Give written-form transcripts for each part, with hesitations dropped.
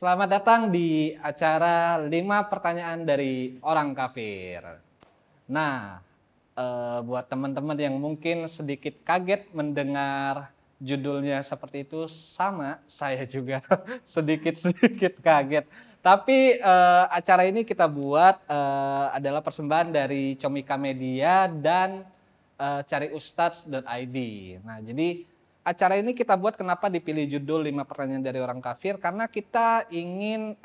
Selamat datang di acara 5 pertanyaan dari orang kafir. Nah, buat teman-teman yang mungkin sedikit kaget mendengar judulnya seperti itu, sama saya juga sedikit-sedikit kaget. Tapi acara ini kita buat adalah persembahan dari Comika Media dan cariustadz.id. Nah, jadi acara ini kita buat kenapa dipilih judul 5 pertanyaan dari orang kafir, karena kita ingin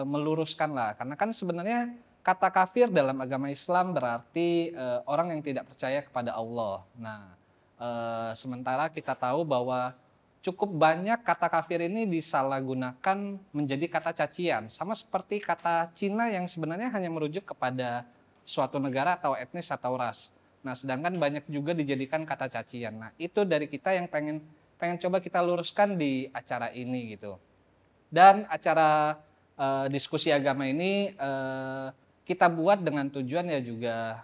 meluruskan lah. Karena kan sebenarnya kata kafir dalam agama Islam berarti orang yang tidak percaya kepada Allah. Nah, sementara kita tahu bahwa cukup banyak kata kafir ini disalahgunakan menjadi kata cacian. Sama seperti kata Cina yang sebenarnya hanya merujuk kepada suatu negara atau etnis atau ras. Nah, sedangkan banyak juga dijadikan kata cacian. Nah, itu dari kita yang pengen coba kita luruskan di acara ini gitu. Dan acara diskusi agama ini kita buat dengan tujuan ya juga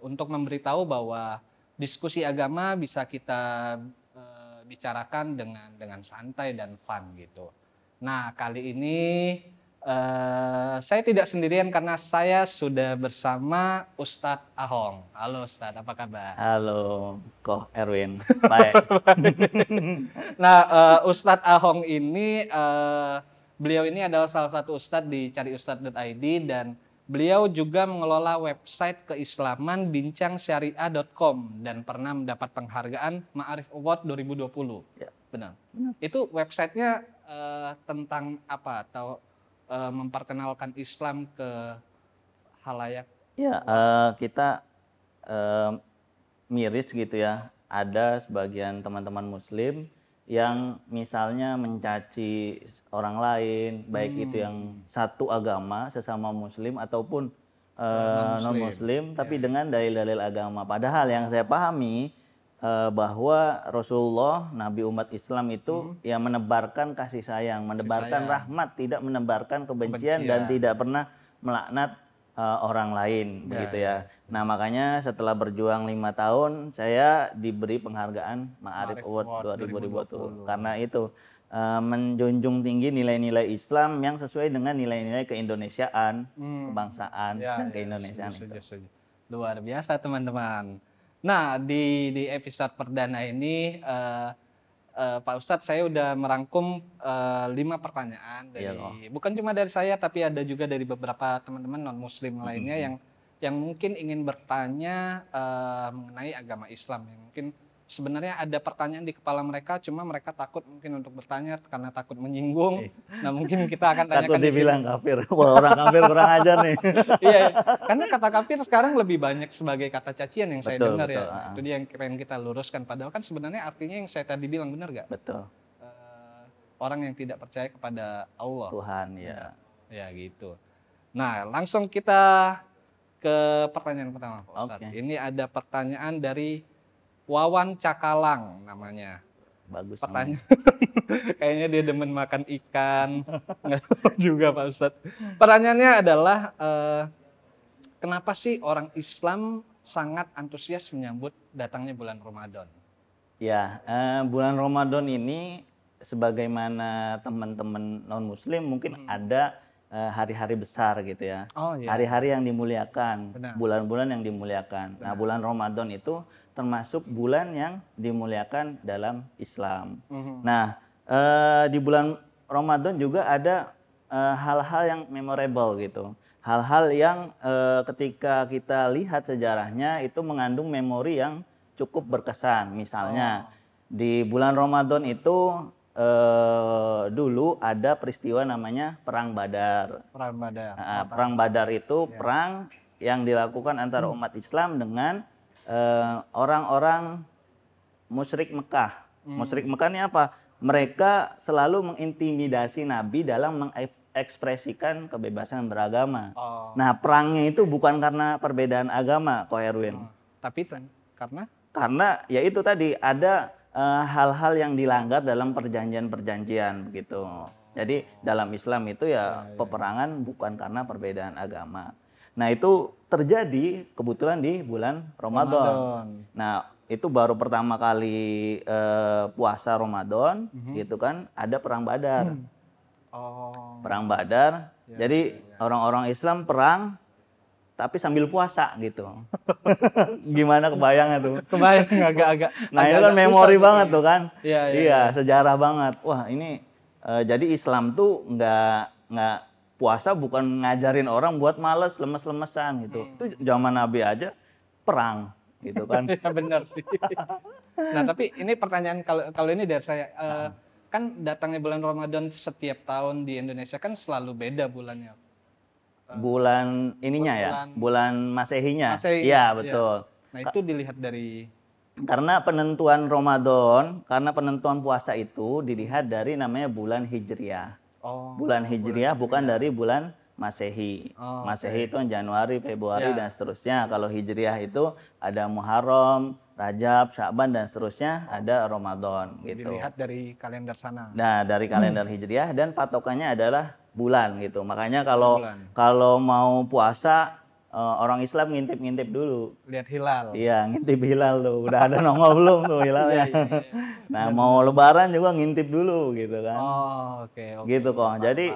untuk memberitahu bahwa diskusi agama bisa kita bicarakan dengan santai dan fun gitu. Nah, kali ini saya tidak sendirian karena saya sudah bersama Ustadz Ahong. Halo Ustadz, apa kabar? Halo, Koh Erwin. Baik. Nah, Ustadz Ahong ini, beliau ini adalah salah satu ustadz di cariustadz.id dan beliau juga mengelola website keislaman bincangsyariah.com dan pernah mendapat penghargaan Ma'arif Award 2020. Ya. Benar. Itu websitenya tentang apa atau memperkenalkan Islam ke halayak? Ya, kita miris gitu ya. Ada sebagian teman-teman Muslim yang misalnya mencaci orang lain, baik itu yang satu agama, sesama Muslim ataupun non-Muslim, tapi dengan dalil-dalil agama. Padahal yang saya pahami bahwa Rasulullah, Nabi umat Islam itu yang menebarkan kasih sayang, menebarkan rahmat, tidak menebarkan kebencian dan tidak pernah melaknat orang lain, begitu ya. Nah, makanya setelah berjuang 5 tahun, saya diberi penghargaan Ma'arif Award 2020. Karena itu menjunjung tinggi nilai-nilai Islam yang sesuai dengan nilai-nilai keindonesiaan, kebangsaan, dan keindonesiaan itu. Luar biasa teman-teman. Nah, di episode perdana ini Pak Ustadz, saya udah merangkum 5 pertanyaan dari bukan cuma dari saya tapi ada juga dari beberapa teman-teman non Muslim lainnya yang mungkin ingin bertanya mengenai agama Islam. Yang mungkin sebenarnya ada pertanyaan di kepala mereka, cuma mereka takut mungkin untuk bertanya karena takut menyinggung. Nah, mungkin kita akan tanyakan takut dibilang kafir. Wah, orang kafir kurang ajar nih. Iya, karena kata kafir sekarang lebih banyak sebagai kata cacian yang saya dengar ya. Nah, itu dia yang pengen kita luruskan. Padahal kan sebenarnya artinya yang saya tadi bilang benar gak? Betul. Orang yang tidak percaya kepada Allah. Tuhan, ya. Ya gitu. Nah, langsung kita ke pertanyaan pertama, Pak Ustadz. Ini ada pertanyaan dari Wawan Cakalang namanya. Bagus. Pertanyaan. Kayaknya dia demen makan ikan. Nggak tahu juga Pak Ustadz. Pertanyaannya adalah kenapa sih orang Islam sangat antusias menyambut datangnya bulan Ramadan? Ya, bulan Ramadan ini sebagaimana teman-teman non-Muslim mungkin ada hari-hari besar gitu ya. Hari-hari yang dimuliakan, bulan-bulan yang dimuliakan. Nah, bulan Ramadan itu termasuk bulan yang dimuliakan dalam Islam. Nah, di bulan Ramadan juga ada hal-hal yang memorable gitu. Hal-hal yang ketika kita lihat sejarahnya itu mengandung memori yang cukup berkesan. Misalnya di bulan Ramadan itu dulu ada peristiwa namanya Perang Badar. Perang Badar itu perang yang dilakukan antara umat Islam dengan orang-orang musyrik Mekah. Musyrik Mekah ini apa? Mereka selalu mengintimidasi Nabi dalam mengekspresikan kebebasan beragama. Nah, perangnya itu bukan karena perbedaan agama, Ko Erwin. Tapi karena? Karena ya itu tadi ada hal-hal yang dilanggar dalam perjanjian-perjanjian begitu. Jadi dalam Islam itu ya peperangan bukan karena perbedaan agama. Nah, itu terjadi kebetulan di bulan Ramadan. Nah, itu baru pertama kali puasa Ramadan gitu kan, ada perang Badar. Oh. Perang Badar. Jadi orang-orang Islam perang tapi sambil puasa gitu. Gimana kebayangnya tuh? Kebayang agak-agak. Nah, itu kan memori banget tuh kan. Iya, sejarah banget. Wah, ini jadi Islam tuh nggak puasa bukan ngajarin orang buat males, lemes-lemesan gitu. Itu zaman Nabi aja perang gitu kan. Ya benar sih. Nah, tapi ini pertanyaan kalau ini dari saya kan datangnya bulan Ramadan setiap tahun di Indonesia kan selalu beda bulannya. Bulan ininya bulan Masehinya. Iya, betul. Nah, itu dilihat dari karena penentuan puasa itu dilihat dari namanya bulan Hijriah. Bulan Hijriah bukan dari bulan Masehi. Masehi itu Januari, Februari dan seterusnya. Kalau Hijriah itu ada Muharram, Rajab, Sya'ban dan seterusnya, ada Ramadan gitu. Dilihat dari kalender sana. Nah, dari kalender Hijriah dan patokannya adalah bulan gitu. Makanya kalau mau puasa orang Islam ngintip-ngintip dulu. Lihat hilal. Iya, ngintip hilal tuh. Udah ada nongol belum tuh hilalnya. Nah, mau lebaran juga ngintip dulu gitu kan. Oke. Gitu kok. Jadi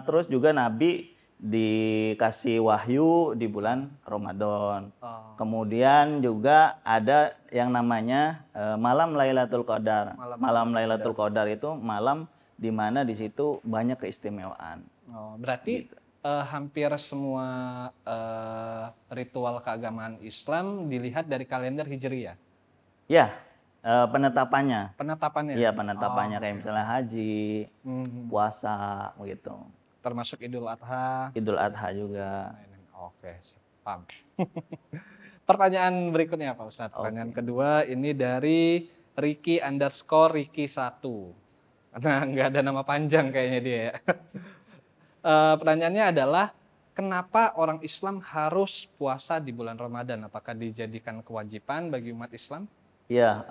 terus juga Nabi dikasih wahyu di bulan Ramadan. Kemudian juga ada yang namanya malam Lailatul Qadar. Malam Lailatul Qadar itu malam di mana di situ banyak keistimewaan. Berarti gitu. Hampir semua ritual keagamaan Islam dilihat dari kalender Hijriyah. Ya, penetapannya. Penetapannya. Iya, penetapannya kayak misalnya haji, puasa gitu. Termasuk Idul Adha. Idul Adha juga. Oke, paham. Pertanyaan berikutnya Pak Ustadz. Pertanyaan kedua ini dari Ricky_Ricky1. Karena nggak ada nama panjang kayaknya dia ya. Pertanyaannya adalah kenapa orang Islam harus puasa di bulan Ramadan? Apakah dijadikan kewajiban bagi umat Islam? Iya,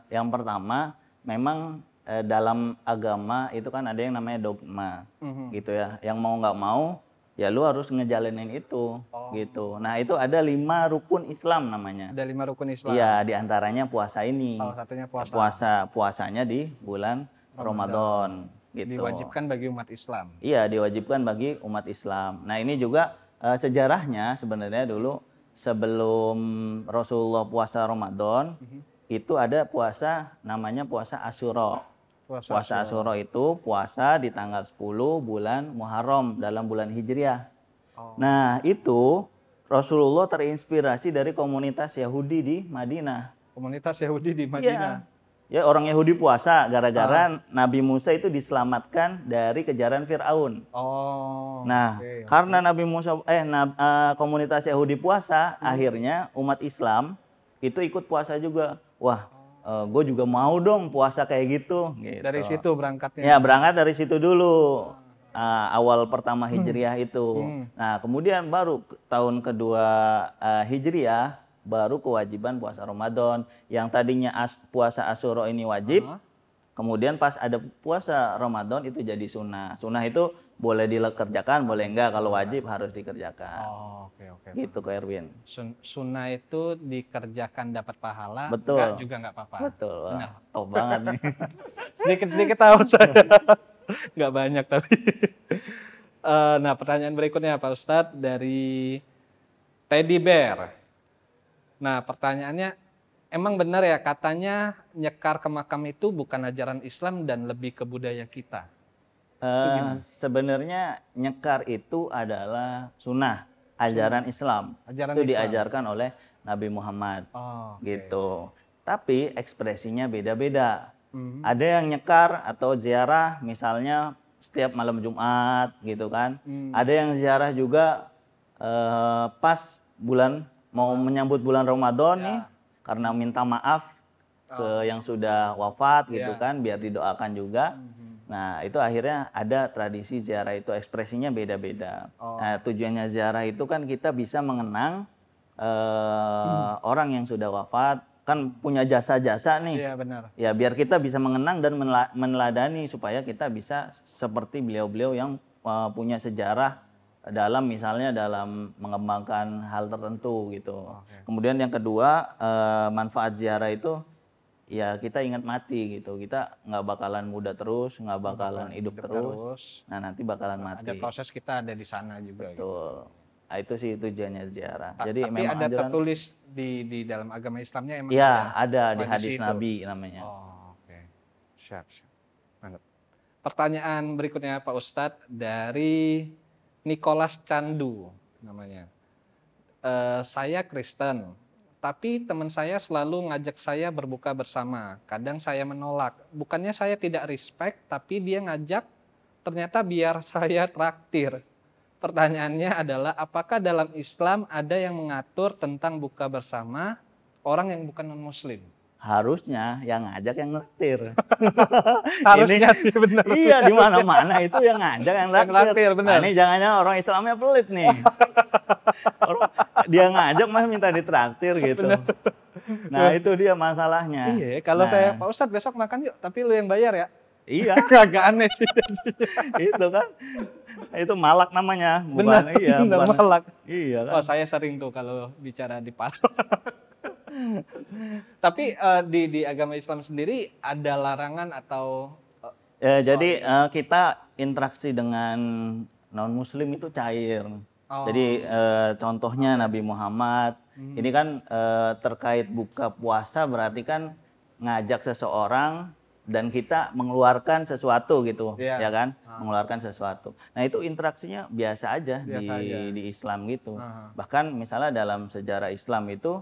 yang pertama memang dalam agama itu kan ada yang namanya dogma gitu ya. Yang mau nggak mau ya lu harus ngejalanin itu gitu. Nah, itu ada 5 rukun Islam namanya. Ada 5 rukun Islam. Iya, diantaranya puasa ini. Salah satunya puasa. Puasanya di bulan Ramadan gitu. Diwajibkan bagi umat Islam. Iya, diwajibkan bagi umat Islam. Nah, ini juga sejarahnya sebenarnya dulu sebelum Rasulullah puasa Ramadan itu ada puasa namanya puasa Asyura. Puasa Asyura itu puasa di tanggal 10 bulan Muharram dalam bulan Hijriah. Nah, itu Rasulullah terinspirasi dari komunitas Yahudi di Madinah. Komunitas Yahudi di Madinah. Ya, orang Yahudi puasa gara-gara Nabi Musa itu diselamatkan dari kejaran Firaun. Nah, karena Nabi Musa komunitas Yahudi puasa, akhirnya umat Islam itu ikut puasa juga. Wah, gue juga mau dong puasa kayak gitu. Dari situ berangkatnya. Ya, berangkat dari situ dulu. Awal pertama Hijriah itu. Nah, kemudian baru tahun kedua Hijriah baru kewajiban puasa Ramadan. Yang tadinya puasa Asyura ini wajib, kemudian pas ada puasa Ramadan itu jadi sunnah. Sunnah itu boleh dikerjakan, boleh enggak. Kalau wajib harus dikerjakan. Oke. Gitu Ko Erwin. Sunnah itu dikerjakan dapat pahala, betul. Enggak juga enggak apa-apa. Betul. Top banget nih. Sedikit-sedikit tahu saya. Enggak banyak tapi. Nah, pertanyaan berikutnya Pak Ustadz dari Teddy Bear. Nah, pertanyaannya, emang benar ya katanya nyekar ke makam itu bukan ajaran Islam dan lebih ke budaya kita? Sebenarnya nyekar itu adalah sunnah, ajaran Islam. Itu diajarkan oleh Nabi Muhammad. Gitu. Tapi ekspresinya beda-beda. Ada yang nyekar atau ziarah misalnya setiap malam Jumat gitu kan. Ada yang ziarah juga pas mau menyambut bulan Ramadan nih, karena minta maaf ke yang sudah wafat gitu kan, biar didoakan juga. Nah, itu akhirnya ada tradisi ziarah itu, ekspresinya beda-beda. Nah, tujuannya ziarah itu kan kita bisa mengenang orang yang sudah wafat, kan punya jasa-jasa nih. Iya, benar. Ya, biar kita bisa mengenang dan meneladani supaya kita bisa seperti beliau-beliau yang punya sejarah dalam mengembangkan hal tertentu gitu. Kemudian yang kedua, manfaat ziarah itu ya kita ingat mati gitu. Kita nggak bakalan muda terus, nggak bakalan hidup terus. Nah, nanti bakalan mati. Ada proses kita ada di sana juga. Betul. Gitu. Nah, itu sih tujuannya ziarah. Jadi tapi memang ada tertulis di dalam agama Islamnya emang ya, ada di hadis Nabi namanya. Oh, oke. Siap. Mantap. Pertanyaan berikutnya Pak Ustadz dari Nicholas Candu namanya. Saya Kristen, tapi teman saya selalu ngajak saya berbuka bersama. Kadang saya menolak. Bukannya saya tidak respect, tapi dia ngajak ternyata biar saya traktir. Pertanyaannya adalah apakah dalam Islam ada yang mengatur tentang buka bersama orang yang bukan non-muslim? Harusnya yang ngajak yang nraktir. Harusnya sih benar. Iya, di mana-mana itu yang ngajak yang nraktir. Benar. Nah, ini jangan-jangan orang Islamnya pelit nih. Dia ngajak mah minta ditraktir gitu. Bener. Nah, itu dia masalahnya. Iya, kalau saya Pak Ustadz besok makan yuk, tapi lu yang bayar ya. Iya. Agak aneh sih. Itu kan. Itu malak namanya, bukan? Iya, bukan malak. Iya kan. Oh, saya sering tuh kalau bicara di palak. Tapi di agama Islam sendiri ada larangan atau jadi kita interaksi dengan non muslim itu cair. Jadi contohnya Nabi Muhammad ini kan terkait buka puasa berarti kan ngajak seseorang dan kita mengeluarkan sesuatu gitu, ya kan? Mengeluarkan sesuatu. Nah, itu interaksinya biasa aja di Islam gitu. Bahkan misalnya dalam sejarah Islam itu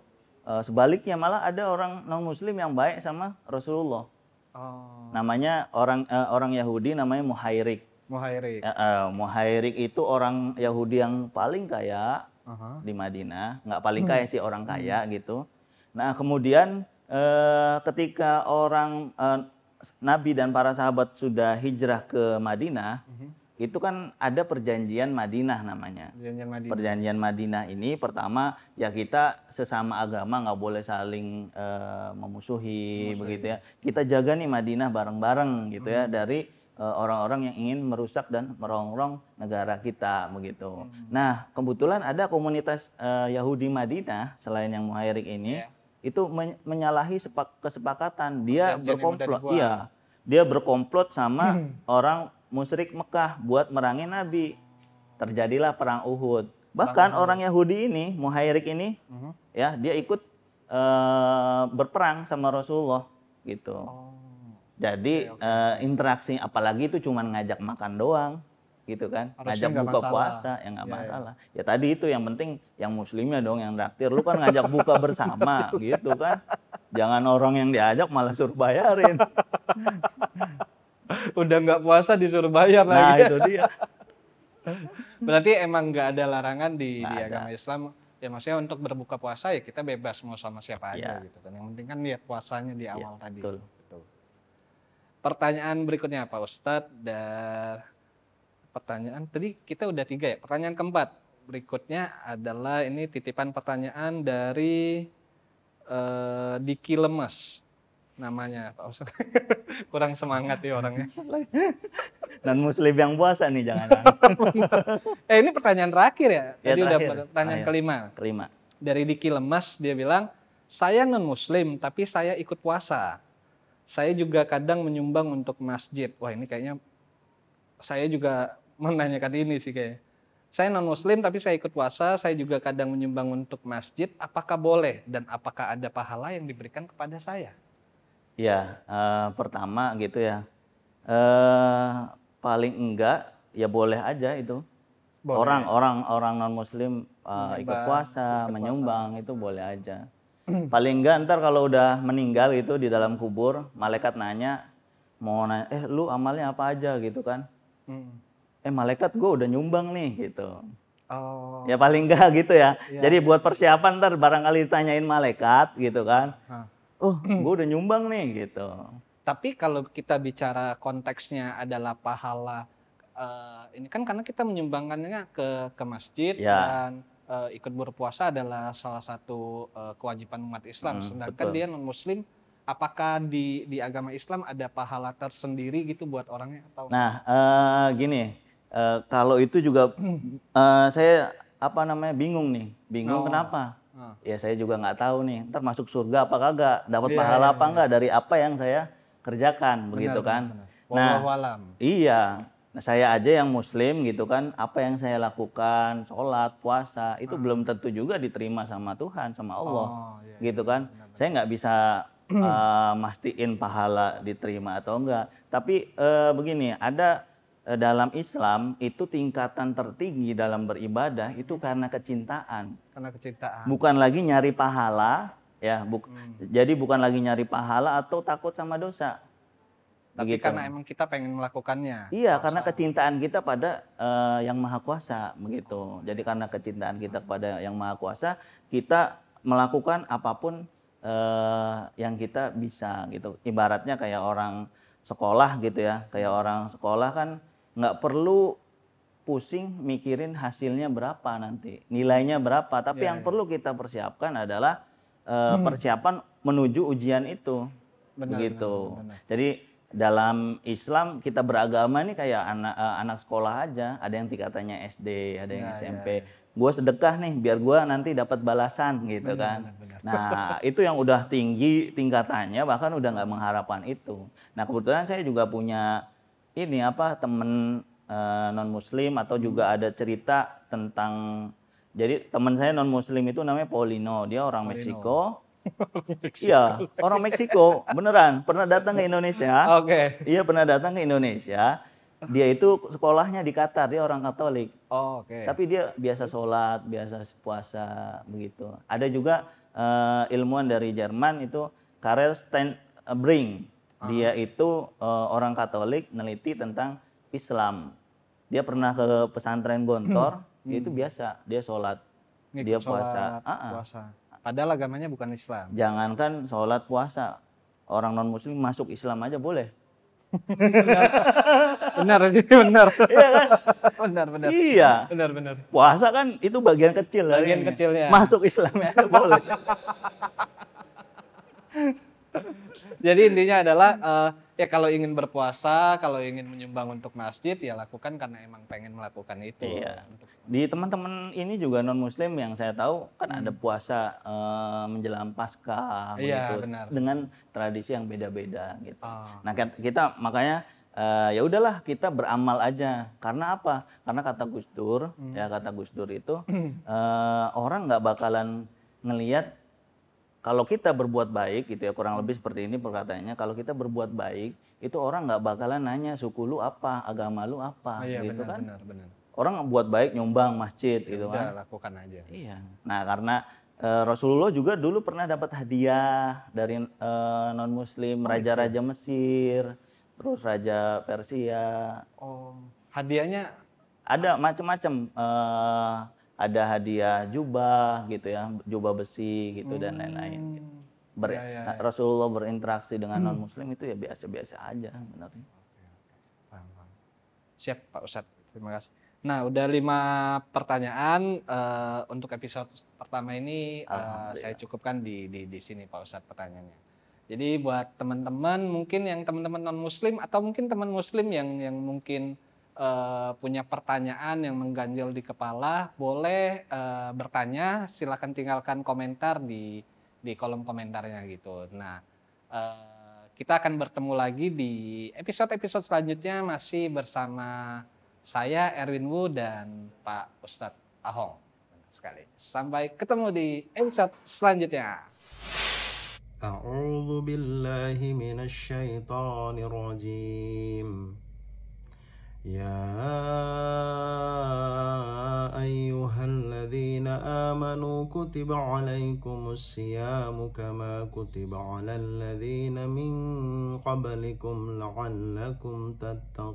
sebaliknya malah ada orang non muslim yang baik sama Rasulullah. Namanya orang Yahudi namanya Muhairik. Muhairik itu orang Yahudi yang paling kaya di Madinah, nggak paling kaya sih, orang kaya gitu. Nah, kemudian ketika orang Nabi dan para sahabat sudah hijrah ke Madinah, itu kan ada perjanjian Madinah namanya. Perjanjian Madinah ini pertama ya kita sesama agama nggak boleh saling memusuhi begitu ya. Kita jaga nih Madinah bareng-bareng gitu ya dari orang-orang yang ingin merusak dan merongrong negara kita begitu. Nah, kebetulan ada komunitas Yahudi Madinah selain yang Muhairik ini itu menyalahi kesepakatan. Dia berkomplot. Iya. Dia berkomplot sama orang musyrik Mekah buat merangin Nabi. Terjadilah perang Uhud. Bahkan orang Yahudi ini, Muhairik ini, ya dia ikut berperang sama Rasulullah gitu. Jadi interaksi, apalagi itu cuma ngajak makan doang, gitu kan? Ngajak buka puasa, ya nggak masalah. Ya tadi itu yang penting yang muslimnya dong yang traktir. Lu kan ngajak buka bersama, gitu kan? Jangan orang yang diajak malah suruh bayarin. Udah nggak puasa disuruh bayar lagi. Nah, itu dia. Berarti emang nggak ada larangan di agama Islam. Ya maksudnya untuk berbuka puasa ya kita bebas mau sama siapa aja gitu kan. Yang penting kan niat puasanya di awal tadi. Betul. Pertanyaan berikutnya Pak Ustadz, pertanyaan tadi kita udah 3 ya. Pertanyaan keempat berikutnya adalah ini titipan pertanyaan dari Diki Lemes. Namanya Pak Ustadz. Kurang semangat ya orangnya. Dan muslim yang puasa nih jangan-jangan. Ini pertanyaan terakhir ya. Tadi udah pertanyaan kelima. Dari Diki Lemes dia bilang, saya non muslim tapi saya ikut puasa. Saya juga kadang menyumbang untuk masjid. Wah, ini kayaknya saya juga menanyakan ini sih kayaknya. Saya non muslim tapi saya ikut puasa, saya juga kadang menyumbang untuk masjid. Apakah boleh dan apakah ada pahala yang diberikan kepada saya? Ya, pertama gitu ya, paling enggak ya boleh aja itu. Orang non muslim ikut puasa, menyumbang itu boleh aja. Paling enggak ntar kalau udah meninggal itu di dalam kubur, malaikat nanya, lu amalnya apa aja gitu kan? Malaikat gue udah nyumbang nih gitu. Ya paling enggak gitu ya. Jadi buat persiapan ntar barangkali ditanyain malaikat gitu kan. Gue udah nyumbang nih gitu. Tapi kalau kita bicara konteksnya adalah pahala, ini kan karena kita menyumbangkannya ke masjid dan ikut berpuasa adalah salah satu kewajiban umat Islam. Sedangkan dia non Muslim, apakah di agama Islam ada pahala tersendiri gitu buat orangnya atau? Nah, gini, kalau itu juga saya bingung nih, kenapa? Ya saya juga nggak tahu nih, ntar masuk surga apa kagak, dapat pahala apa enggak dari apa yang saya kerjakan, begitu kan. Wallahualam. Iya. Nah, saya aja yang muslim gitu kan, apa yang saya lakukan, sholat, puasa, itu belum tentu juga diterima sama Tuhan, sama Allah. Gitu kan. Saya nggak bisa mastiin pahala diterima atau enggak. Tapi begini, ada dalam Islam itu tingkatan tertinggi dalam beribadah itu karena kecintaan. Karena kecintaan. Bukan lagi nyari pahala, ya. Jadi bukan lagi nyari pahala atau takut sama dosa. Tapi begitu. Karena emang kita pengen melakukannya. Iya, karena kecintaan kita pada Yang Maha Kuasa, begitu. Jadi karena kecintaan kita kepada Yang Maha Kuasa, kita melakukan apapun yang kita bisa, gitu. Ibaratnya kayak orang sekolah gitu ya, kayak orang sekolah kan nggak perlu pusing mikirin hasilnya berapa nanti, nilainya berapa. Tapi yang perlu kita persiapkan adalah persiapan menuju ujian itu, begitu. Jadi dalam Islam kita beragama ini kayak anak sekolah aja. Ada yang tingkatannya SD, ada yang SMP. Gue sedekah nih biar gue nanti dapat balasan gitu kan. Nah itu yang udah tinggi tingkatannya, bahkan udah nggak mengharapkan itu. Nah kebetulan saya juga punya temen non muslim atau juga ada cerita tentang, jadi teman saya non muslim itu namanya Paulino, dia orang Meksiko. Iya, orang Meksiko, beneran pernah datang ke Indonesia. Iya, pernah datang ke Indonesia. Dia itu sekolahnya di Qatar, dia orang Katolik. Tapi dia biasa sholat, biasa puasa, begitu. Ada juga ilmuwan dari Jerman itu Karel Steinbrink. Dia itu orang Katolik, neliti tentang Islam. Dia pernah ke pesantren Gontor, dia itu biasa, dia sholat, dia puasa. Padahal agamanya bukan Islam. Jangankan sholat puasa, orang non muslim masuk Islam aja boleh. Benar sih, benar. Iya kan? Benar. Iya. Benar. Puasa kan itu bagian kecil. Bagian kecilnya. Masuk Islamnya aja boleh. Jadi intinya adalah ya kalau ingin berpuasa, kalau ingin menyumbang untuk masjid, ya lakukan karena emang pengen melakukan itu. Iya. Di teman-teman ini juga non muslim yang saya tahu kan ada puasa menjelang Paskah, gitu, dengan tradisi yang beda-beda gitu. Nah kita makanya ya udahlah kita beramal aja. Karena apa? Karena kata Gus Dur, kata Gus Dur itu orang nggak bakalan ngelihat kalau kita berbuat baik gitu ya, kurang lebih seperti ini perkataannya. Kalau kita berbuat baik, itu orang nggak bakalan nanya suku lu apa, agama lu apa, gitu kan? Benar. Orang buat baik nyumbang masjid gitu kan. Lakukan aja. Iya. Nah karena Rasulullah juga dulu pernah dapat hadiah dari non Muslim, raja-raja Mesir, terus raja Persia. Hadiahnya ada macam-macam. Ada hadiah jubah gitu ya, jubah besi gitu dan lain-lain. Gitu. Rasulullah berinteraksi dengan non muslim itu ya biasa-biasa aja sebenarnya. Paham. Siap Pak Ustadz, terima kasih. Nah udah 5 pertanyaan untuk episode pertama ini saya cukupkan di sini Pak Ustadz pertanyaannya. Jadi buat teman-teman mungkin yang teman-teman non muslim atau mungkin teman muslim yang mungkin punya pertanyaan yang mengganjal di kepala, boleh bertanya, silakan tinggalkan komentar di kolom komentarnya gitu. Nah, kita akan bertemu lagi di episode-episode selanjutnya masih bersama saya Erwin Wu dan Pak Ustadz Ahong. Sekali. Sampai ketemu di episode selanjutnya. A'udzu billahi minasy syaithanir rajim. يا أيها الذين آمنوا كتب عليكم الصيام كما كتب على الذين من قبلكم لعلكم تتقون